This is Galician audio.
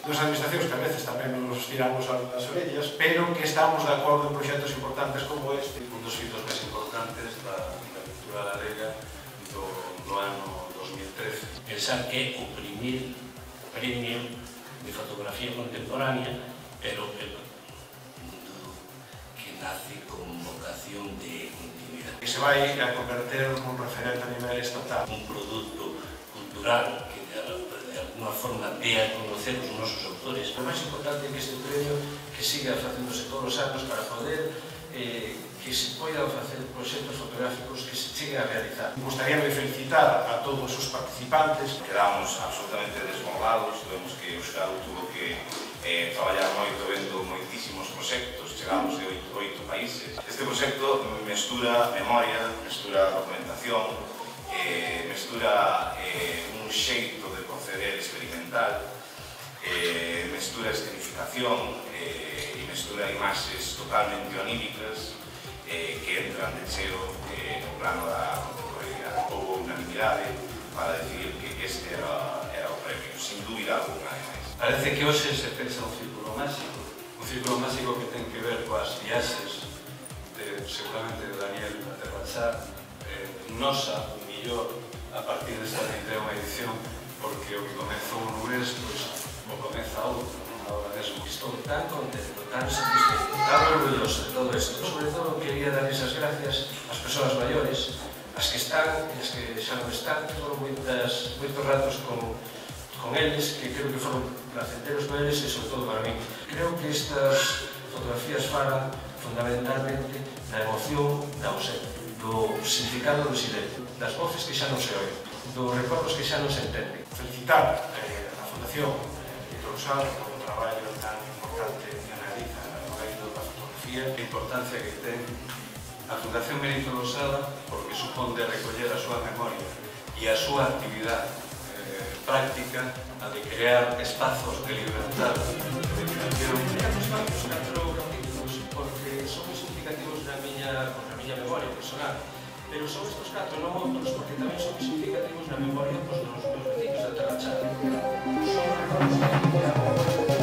Dos administracións que a veces tamén nos tiramos as orellas, pero que estamos de acordo en proxectos importantes como este. Un dos fitos máis importantes da cultura galega do ano 2013. Pensar que o primer premio de fotografía contemporánea pero que nace con vocación de continuidade. Que se vai a converter nun referente a nivel estatal. Un produto cultural que de alguna forma dé a conocer os nosos autores. O máis importante é que este premio que siga facéndose todos os anos para poder que se poidan facer proxectos fotográficos que se cheguen a realizar. Gostaríame felicitar a todos os participantes. Quedamos absolutamente desmolados, vemos que o xurado tuvo que traballar moito vendo moitísimos proxectos, chegamos de 8 países. Este proxecto mestura memoria, mestura documentación, mestura un xeito de proceder experimental, mestura escenificación e mestura imaxes totalmente oníricas que entran de cheo no plano da contemporaneidade. Houve unanimidade para decidir que este era o premio, sin dúbida alguna. Parece que hoxe se pensa un círculo máxico que ten que ver coas viaxes seguramente de Daniel Aterrachá, nosa, o millor, a partir desta 31ª edición, porque o que comezou un Ourense, pois o comeza outro, agora mesmo. Estou tan contento, tan satisfeito, tan orgulloso de todo isto. Sobre todo quería dar esas gracias ás persoas maiores, as que están e as que xa non están. Foron moitos ratos con eles, que creo que foron placenteros para eles e sobre todo para mí. Creo que estas fotografías falan fundamentalmente da emoción da ausencia, do significado do silencio, das voces que xa non se oen, dos recordos que xa non se entenden. Felicitar a Fundación Víctor Losada por un traballo tan importante que realiza no eido da fotografía. A importancia que ten a Fundación Benito Losada porque supón de recoller a súa memoria e a súa actividade práctica, a de crear espazos de libertad, de creación. Os 4 capítulos porque son moi significativos na miña memoria personal, pero son estes 4 non outros porque tamén son significativos na memoria dos meus vecinos de Aterrachá. Son recordos